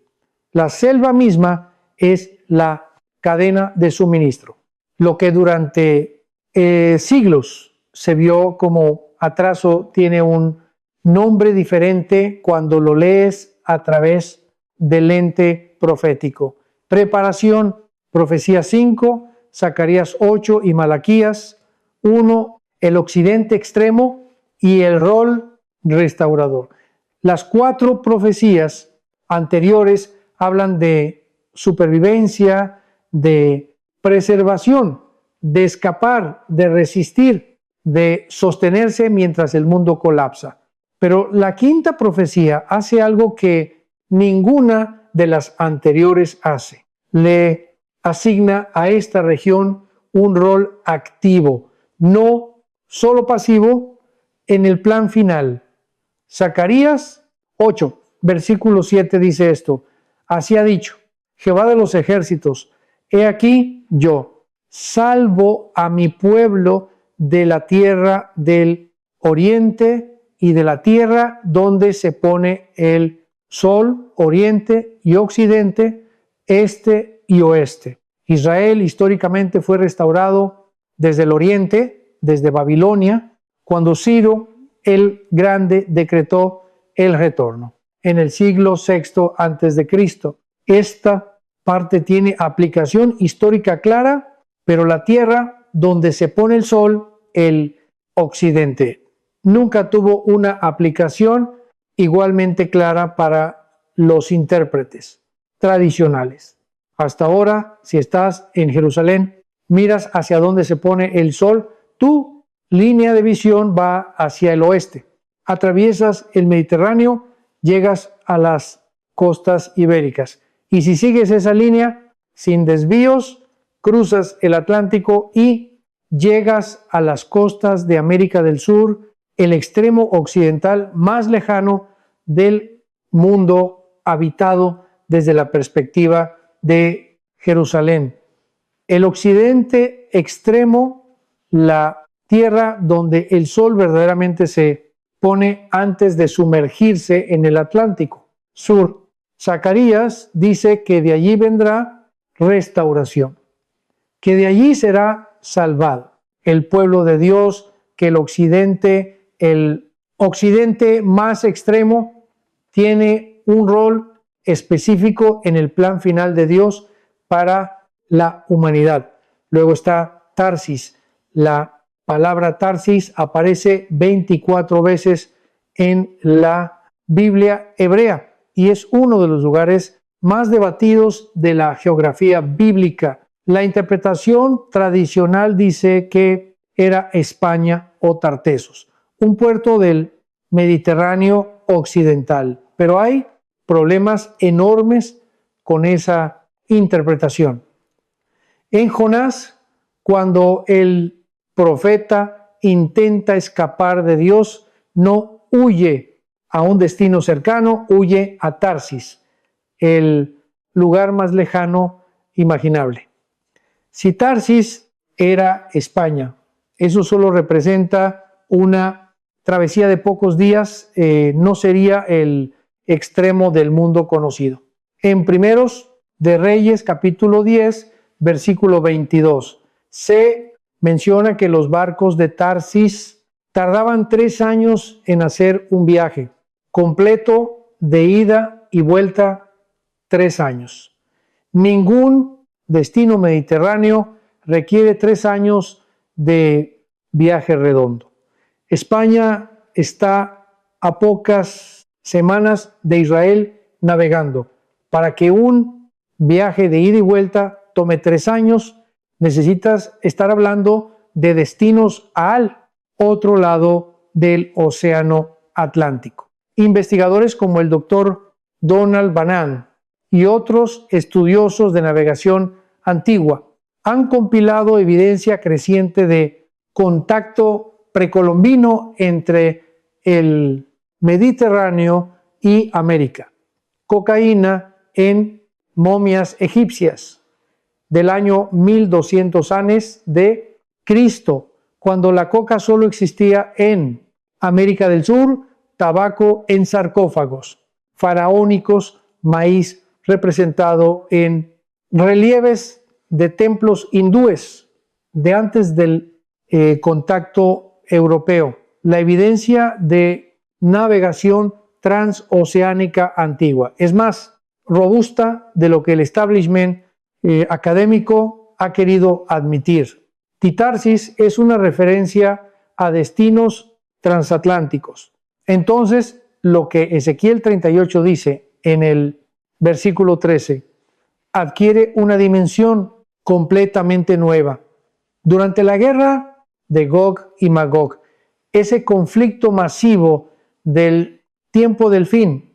La selva misma es la cadena de suministro. Lo que durante siglos se vio como atraso tiene un nombre diferente cuando lo lees a través del lente profético. Preparación, profecía 5, Zacarías 8 y Malaquías 1, el occidente extremo y el rol restaurador. Las 4 profecías anteriores hablan de supervivencia, de preservación, de escapar, de resistir, de sostenerse mientras el mundo colapsa. Pero la 5ª profecía hace algo que ninguna de las anteriores hace. Le asigna a esta región un rol activo, no solo pasivo, en el plan final. Zacarías 8, versículo 7 dice esto: así ha dicho Jehová de los ejércitos, he aquí yo salvo a mi pueblo de la tierra del oriente y de la tierra donde se pone el sol, oriente y occidente, este y oeste. Israel históricamente fue restaurado desde el oriente, desde Babilonia, cuando Ciro el Grande decretó el retorno en el siglo VI a.C. Esta parte tiene aplicación histórica clara, pero la tierra donde se pone el sol, el occidente, nunca tuvo una aplicación igualmente clara para los intérpretes tradicionales. Hasta ahora, si estás en Jerusalén, miras hacia dónde se pone el sol, tu línea de visión va hacia el oeste. Atraviesas el Mediterráneo, llegas a las costas ibéricas. Y si sigues esa línea, sin desvíos, cruzas el Atlántico y llegas a las costas de América del Sur el extremo occidental más lejano del mundo habitado desde la perspectiva de Jerusalén. El occidente extremo, la tierra donde el sol verdaderamente se pone antes de sumergirse en el Atlántico. Sur. Zacarías dice que de allí vendrá restauración, que de allí será salvado el pueblo de Dios, que el occidente más extremo, tiene un rol específico en el plan final de Dios para la humanidad. Luego está Tarsis. La palabra Tarsis aparece 24 veces en la Biblia hebrea y es uno de los lugares más debatidos de la geografía bíblica. La interpretación tradicional dice que era España o Tartesos, un puerto del Mediterráneo occidental, pero hay problemas enormes con esa interpretación. En Jonás, cuando el profeta intenta escapar de Dios, no huye a un destino cercano, huye a Tarsis, el lugar más lejano imaginable. Si Tarsis era España, eso solo representa una travesía de pocos días, no sería el extremo del mundo conocido. En Primeros de Reyes, capítulo 10, versículo 22, se menciona que los barcos de Tarsis tardaban 3 años en hacer un viaje completo de ida y vuelta, 3 años. Ningún destino mediterráneo requiere 3 años de viaje redondo. España está a pocas semanas de Israel navegando. Para que un viaje de ida y vuelta tome 3 años, necesitas estar hablando de destinos al otro lado del océano Atlántico. Investigadores como el doctor Donald Bannan y otros estudiosos de navegación antigua han compilado evidencia creciente de contacto precolombino entre el Mediterráneo y América. Cocaína en momias egipcias del año 1200 antes de Cristo, cuando la coca solo existía en América del Sur, tabaco en sarcófagos faraónicos, maíz representado en relieves de templos hindúes de antes del contacto europeo. La evidencia de navegación transoceánica antigua es más robusta de lo que el establishment académico ha querido admitir. Tarsis es una referencia a destinos transatlánticos. Entonces, lo que Ezequiel 38 dice en el versículo 13 adquiere una dimensión completamente nueva. Durante la guerra de Gog y Magog, ese conflicto masivo del tiempo del fin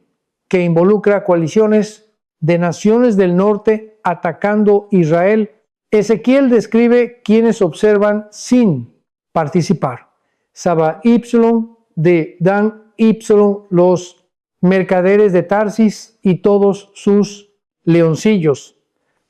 que involucra coaliciones de naciones del norte atacando Israel, Ezequiel describe quienes observan sin participar. Saba Ypsilon, de Dan Ypsilon, los mercaderes de Tarsis y todos sus leoncillos.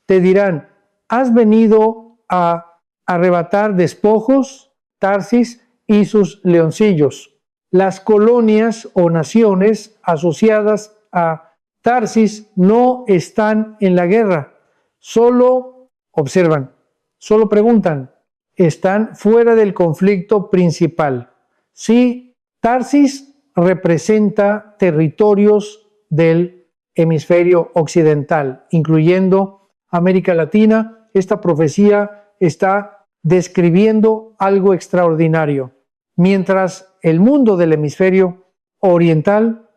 Te dirán, ¿has venido a arrebatar despojos? Tarsis y sus leoncillos. Las colonias o naciones asociadas a Tarsis no están en la guerra, solo observan, solo preguntan, están fuera del conflicto principal. Sí, Tarsis representa territorios del hemisferio occidental, incluyendo América Latina. Esta profecía está describiendo algo extraordinario. Mientras el mundo del hemisferio oriental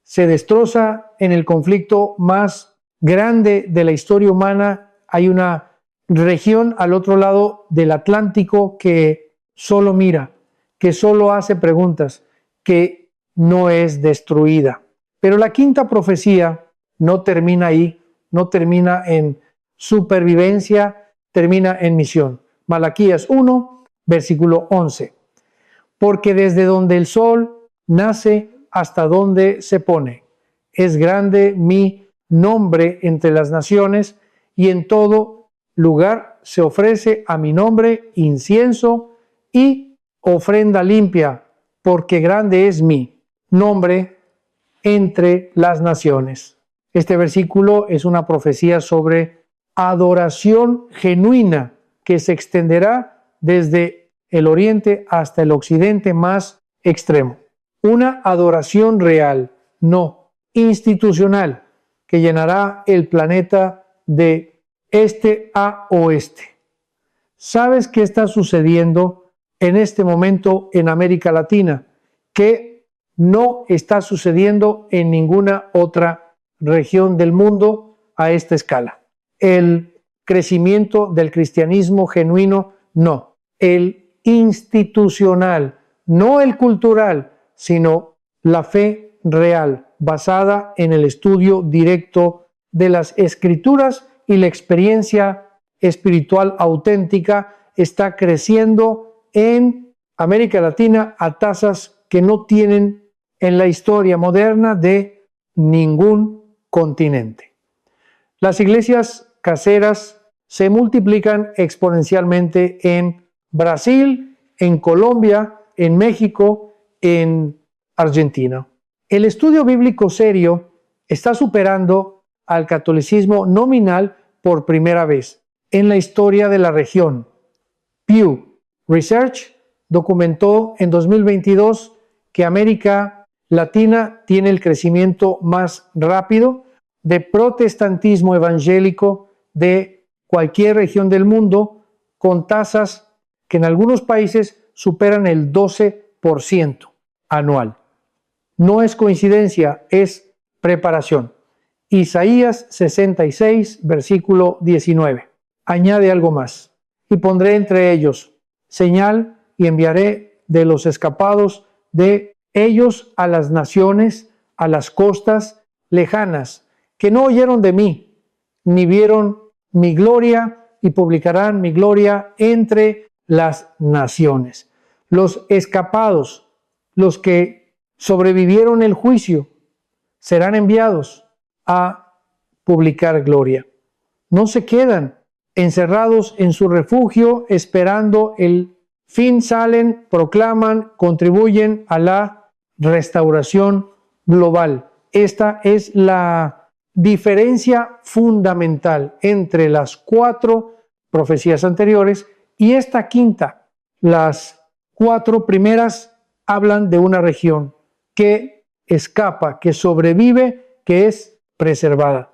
se destroza en el conflicto más grande de la historia humana, hay una región al otro lado del Atlántico que solo mira, que solo hace preguntas, que no es destruida. Pero la quinta profecía no termina ahí, no termina en supervivencia, termina en misión. Malaquías 1, versículo 11. porque desde donde el sol nace hasta donde se pone, es grande mi nombre entre las naciones, y en todo lugar se ofrece a mi nombre incienso y ofrenda limpia, porque grande es mi nombre entre las naciones. Este versículo es una profecía sobre adoración genuina que se extenderá desde el oriente hasta el occidente más extremo. Una adoración real, no institucional, que llenará el planeta de este a oeste. ¿Sabes qué está sucediendo en este momento en América Latina? Que no está sucediendo en ninguna otra región del mundo a esta escala. El crecimiento del cristianismo genuino, no. El institucional, no el cultural, sino la fe real, basada en el estudio directo de las Escrituras y la experiencia espiritual auténtica, está creciendo en América Latina a tasas que no tienen en la historia moderna de ningún continente. Las iglesias caseras se multiplican exponencialmente en Brasil, en Colombia, en México, en Argentina. El estudio bíblico serio está superando al catolicismo nominal por primera vez en la historia de la región. Pew Research documentó en 2022 que América Latina tiene el crecimiento más rápido de protestantismo evangélico de cualquier región del mundo, con tasas que en algunos países superan el 12% anual. No es coincidencia, es preparación. Isaías 66, versículo 19. Añade algo más. Y pondré entre ellos señal y enviaré de los escapados de ellos a las naciones, a las costas lejanas, que no oyeron de mí, ni vieron mi gloria, y publicarán mi gloria entre las naciones. Los escapados, los que sobrevivieron el juicio, serán enviados a publicar gloria. No se quedan encerrados en su refugio esperando el fin, salen, proclaman, contribuyen a la restauración global. Esta es la diferencia fundamental entre las 4 profecías anteriores y esta quinta. Las 4 primeras hablan de una región que escapa, que sobrevive, que es preservada.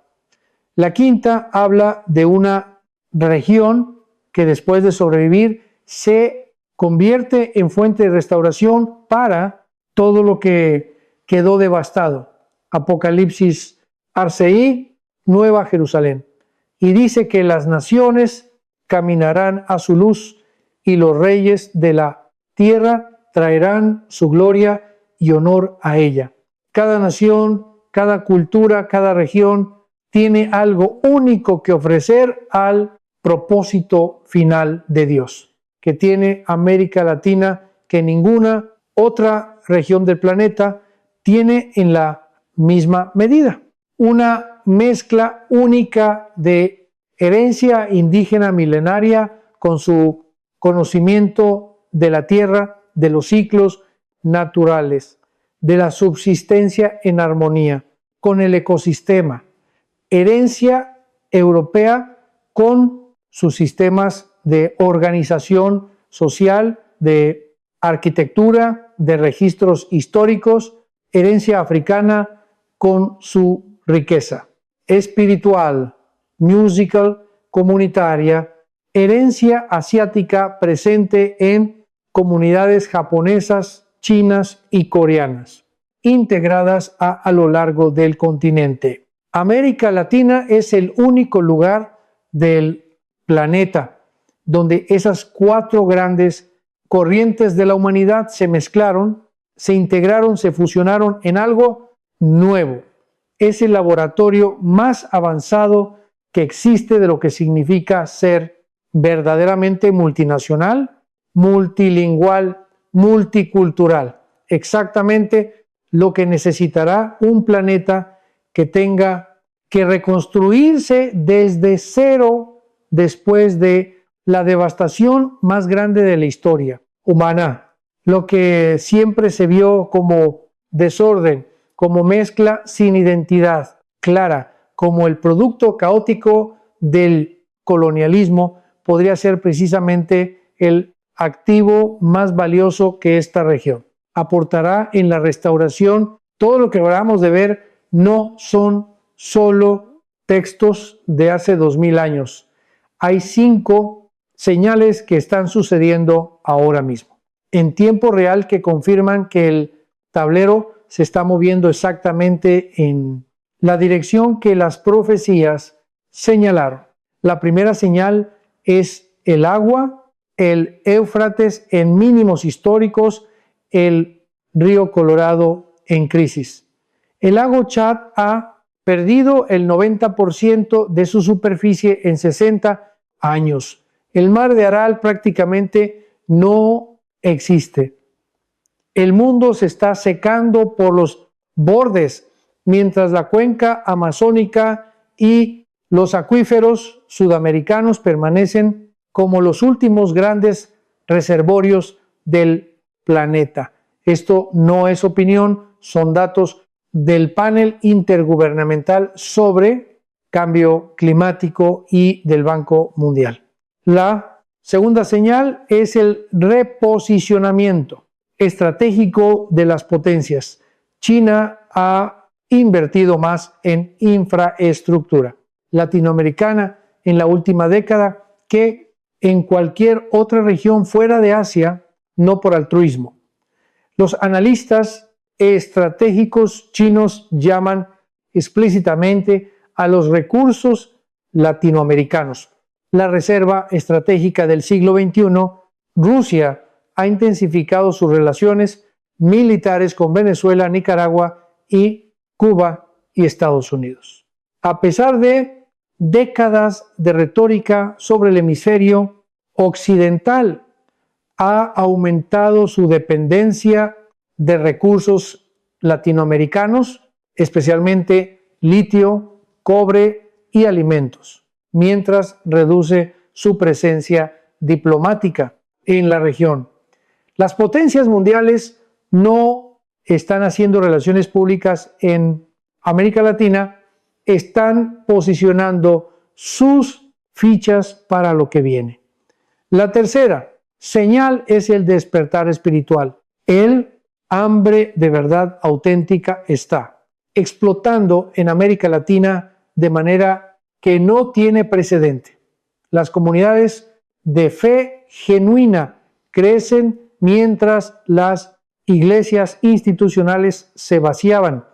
La quinta habla de una región que después de sobrevivir se convierte en fuente de restauración para todo lo que quedó devastado. Apocalipsis Arceí, Nueva Jerusalén. Y dice que las naciones caminarán a su luz y los reyes de la tierra traerán su gloria y honor a ella. Cada nación, cada cultura, cada región tiene algo único que ofrecer al propósito final de Dios, que tiene América Latina, que ninguna otra región del planeta tiene en la misma medida. Una mezcla única de herencia indígena milenaria con su conocimiento de la tierra, de los ciclos naturales, de la subsistencia en armonía con el ecosistema, herencia europea con sus sistemas de organización social, de arquitectura, de registros históricos, herencia africana con su riqueza espiritual, musical, comunitaria, herencia asiática presente en comunidades japonesas, chinas y coreanas, integradas a lo largo del continente. América Latina es el único lugar del planeta donde esas 4 grandes corrientes de la humanidad se mezclaron, se integraron, se fusionaron en algo nuevo. Es el laboratorio más avanzado que existe de lo que significa ser verdaderamente multinacional, multilingüal, multicultural. Exactamente lo que necesitará un planeta que tenga que reconstruirse desde cero después de la devastación más grande de la historia humana. Lo que siempre se vio como desorden, como mezcla sin identidad clara, como el producto caótico del colonialismo, podría ser precisamente el activo más valioso que esta región. Aportará en la restauración. Todo lo que acabamos de ver no son solo textos de hace 2000 años. Hay 5 señales que están sucediendo ahora mismo, en tiempo real, que confirman que el tablero se está moviendo exactamente en la dirección que las profecías señalaron. La primera señal es el agua, el Éufrates en mínimos históricos, el río Colorado en crisis. El lago Chad ha perdido el 90% de su superficie en 60 años. El mar de Aral prácticamente no existe. El mundo se está secando por los bordes, mientras la cuenca amazónica y los acuíferos sudamericanos permanecen como los últimos grandes reservorios del planeta. Esto no es opinión, son datos del panel intergubernamental sobre cambio climático y del Banco Mundial. La segunda señal es el reposicionamiento estratégico de las potencias. China ha invertido más en infraestructura latinoamericana en la última década que en cualquier otra región fuera de Asia, no por altruismo. Los analistas estratégicos chinos llaman explícitamente a los recursos latinoamericanos la reserva estratégica del siglo XXI. Rusia ha intensificado sus relaciones militares con Venezuela, Nicaragua y Cuba y Estados Unidos. A pesar de décadas de retórica sobre el hemisferio occidental, ha aumentado su dependencia de recursos latinoamericanos, especialmente litio, cobre y alimentos, mientras reduce su presencia diplomática en la región. Las potencias mundiales no están haciendo relaciones públicas en América Latina, están posicionando sus fichas para lo que viene. La tercera señal es el despertar espiritual. El hambre de verdad auténtica está explotando en América Latina de manera que no tiene precedente. Las comunidades de fe genuina crecen mientras las iglesias institucionales se vaciaban.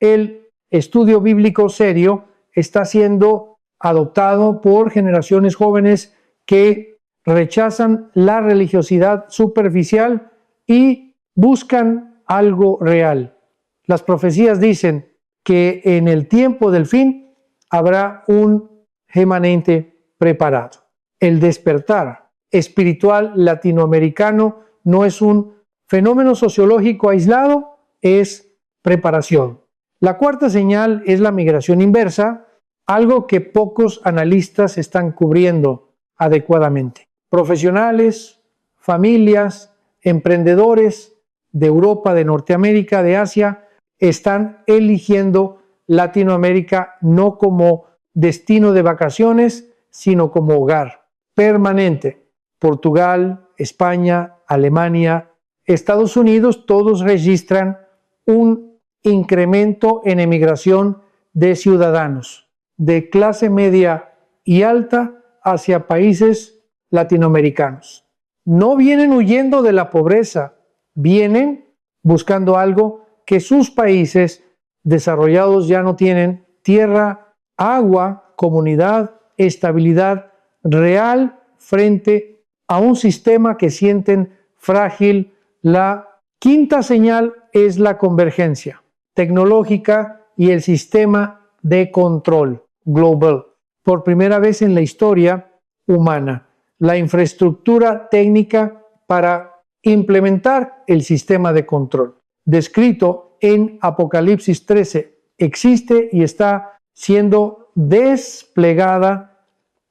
El estudio bíblico serio está siendo adoptado por generaciones jóvenes que rechazan la religiosidad superficial y buscan algo real. Las profecías dicen que en el tiempo del fin habrá un remanente preparado. El despertar espiritual latinoamericano no es un fenómeno sociológico aislado, es preparación. La cuarta señal es la migración inversa, algo que pocos analistas están cubriendo adecuadamente. Profesionales, familias, emprendedores de Europa, de Norteamérica, de Asia, están eligiendo Latinoamérica no como destino de vacaciones, sino como hogar permanente. Portugal, España, Alemania, Estados Unidos, todos registran un incremento en emigración de ciudadanos de clase media y alta hacia países latinoamericanos. No vienen huyendo de la pobreza, vienen buscando algo que sus países desarrollados ya no tienen: tierra, agua, comunidad, estabilidad real frente a un sistema que sienten frágil. La quinta señal es la convergencia tecnológica y el sistema de control global. Por primera vez en la historia humana, la infraestructura técnica para implementar el sistema de control. Descrito en Apocalipsis 13, existe y está siendo desplegada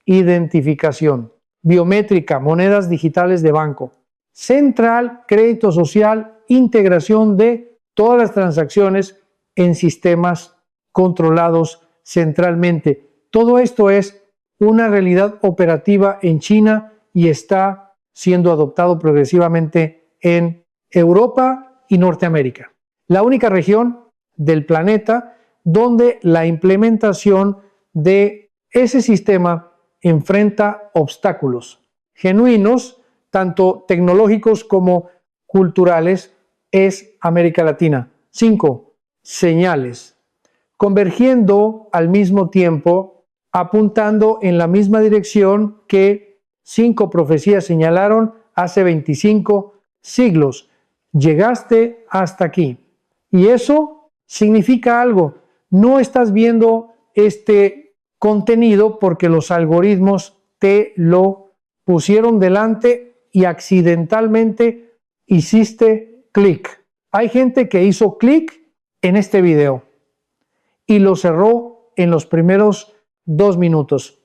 identificación biométrica, monedas digitales de banco, central, crédito social, integración de todas las transacciones en sistemas controlados centralmente. Todo esto es una realidad operativa en China y está siendo adoptado progresivamente en Europa y Norteamérica. La única región del planeta donde la implementación de ese sistema enfrenta obstáculos genuinos, tanto tecnológicos como culturales, es América Latina. 5. Señales. Convergiendo al mismo tiempo, apuntando en la misma dirección que 5 profecías señalaron hace 25 siglos. Llegaste hasta aquí. Y eso significa algo. No estás viendo este contenido porque los algoritmos te lo pusieron delante y accidentalmente hiciste clic. Hay gente que hizo clic en este video y lo cerró en los primeros 2 minutos.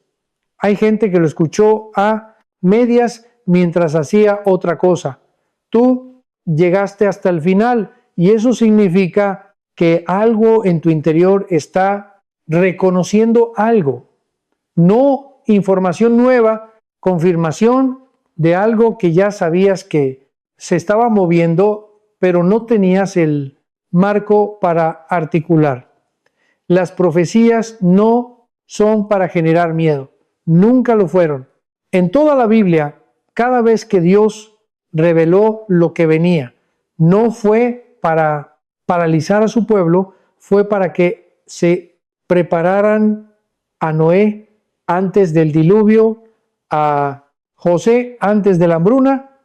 Hay gente que lo escuchó a medias mientras hacía otra cosa. Tú llegaste hasta el final y eso significa que algo en tu interior está reconociendo algo. No información nueva, confirmación de algo que ya sabías que se estaba moviendo, pero no tenías el marco para articular. Las profecías no son para generar miedo, nunca lo fueron. En toda la Biblia, cada vez que Dios reveló lo que venía, no fue para paralizar a su pueblo, fue para que se prepararan a Noé antes del diluvio, a José antes de la hambruna,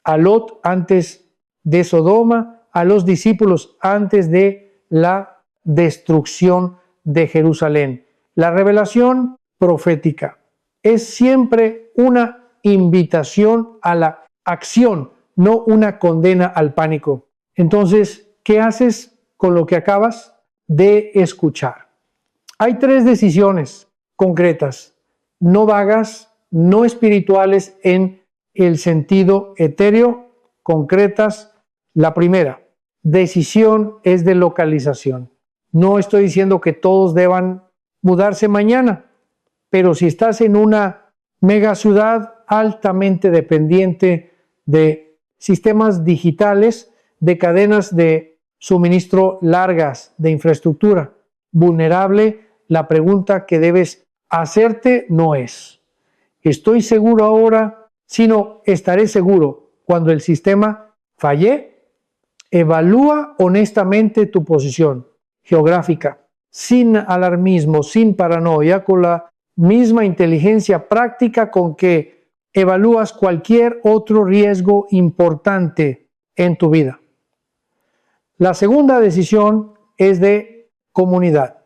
a Lot antes de Sodoma, a los discípulos antes de la destrucción de Jerusalén. La revelación profética es siempre una invitación a la acción, no una condena al pánico. Entonces, ¿qué haces con lo que acabas de escuchar? Hay 3 decisiones concretas, no vagas, no espirituales en el sentido etéreo, concretas. La primera decisión es de localización. No estoy diciendo que todos deban mudarse mañana, pero si estás en una megaciudad altamente dependiente de sistemas digitales, de cadenas de suministro largas, de infraestructura vulnerable, la pregunta que debes hacerte no es ¿estoy seguro ahora? Sino ¿estaré seguro cuando el sistema falle? Evalúa honestamente tu posición geográfica, sin alarmismo, sin paranoia, con la misma inteligencia práctica con que evalúas cualquier otro riesgo importante en tu vida. La segunda decisión es de comunidad.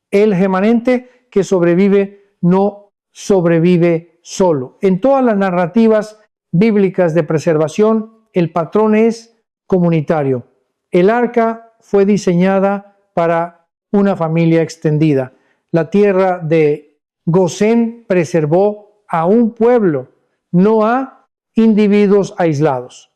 El remanente que sobrevive no sobrevive solo. En todas las narrativas bíblicas de preservación, el patrón es comunitario. El arca fue diseñada para una familia extendida. La tierra de Gosén preservó a un pueblo, no a individuos aislados.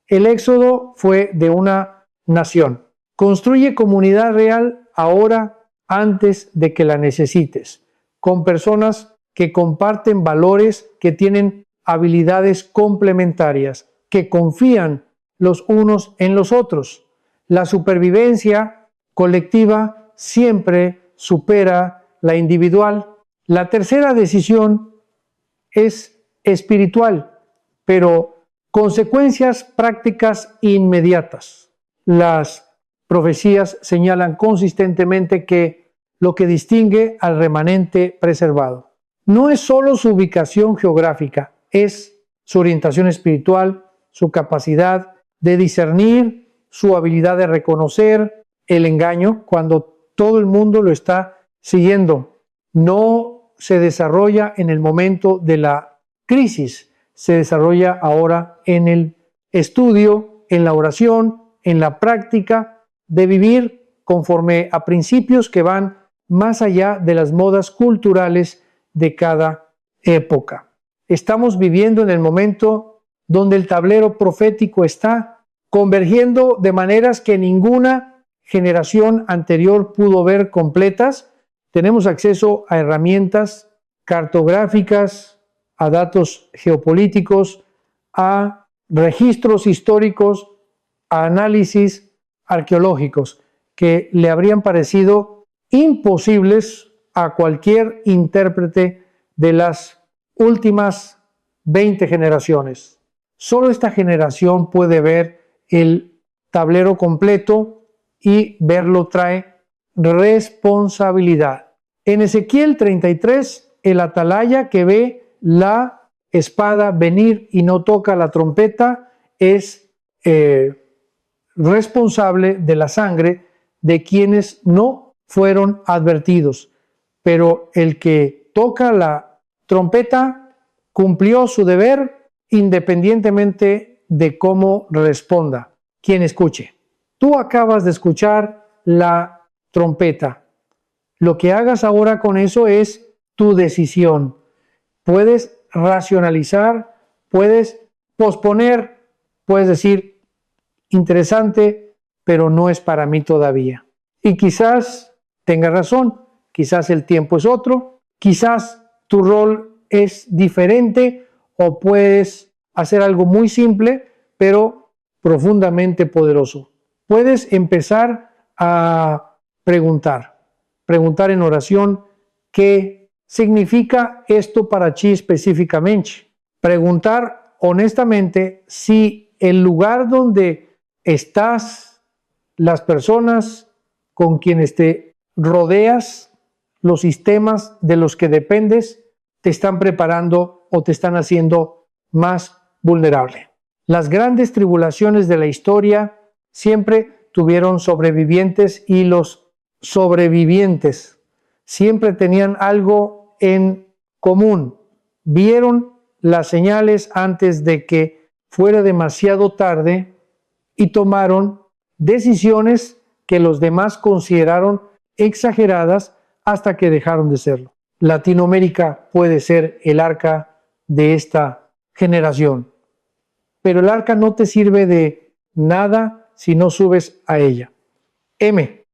El éxodo fue de una nación. Construye comunidad real ahora antes de que la necesites, con personas que comparten valores, que tienen habilidades complementarias, que confían los unos en los otros. La supervivencia colectiva siempre supera la individual. La tercera decisión es espiritual, pero consecuencias prácticas inmediatas. Las profecías señalan consistentemente que lo que distingue al remanente preservado no es solo su ubicación geográfica, es su orientación espiritual, su capacidad de discernir, su habilidad de reconocer el engaño cuando todo el mundo lo está siguiendo. No se desarrolla en el momento de la crisis, se desarrolla ahora en el estudio, en la oración, en la práctica de vivir conforme a principios que van más allá de las modas culturales de cada época. Estamos viviendo en el momento donde el tablero profético está convergiendo de maneras que ninguna generación anterior pudo ver completas. Tenemos acceso a herramientas cartográficas, a datos geopolíticos, a registros históricos, a análisis arqueológicos que le habrían parecido imposibles a cualquier intérprete de las últimas 20 generaciones. Solo esta generación puede ver el tablero completo y verlo trae responsabilidad. En Ezequiel 33, el atalaya que ve la espada venir y no toca la trompeta es responsable de la sangre de quienes no fueron advertidos. Pero el que toca la trompeta cumplió su deber independientemente de cómo responda quien escuche. Tú acabas de escuchar la trompeta. Lo que hagas ahora con eso es tu decisión. Puedes racionalizar, puedes posponer, puedes decir, interesante, pero no es para mí todavía. Y quizás tengas razón, quizás el tiempo es otro, quizás tu rol es diferente o puedes hacer algo muy simple, pero profundamente poderoso. Puedes empezar a preguntar en oración qué significa esto para ti específicamente. Preguntar honestamente si el lugar donde estás, las personas con quienes te rodeas, los sistemas de los que dependes, te están preparando o te están haciendo más vulnerable. Las grandes tribulaciones de la historia siempre tuvieron sobrevivientes y los sobrevivientes siempre tenían algo en común. Vieron las señales antes de que fuera demasiado tarde y tomaron decisiones que los demás consideraron exageradas hasta que dejaron de serlo. Latinoamérica puede ser el arca de esta generación, pero el arca no te sirve de nada si no subes a ella. M.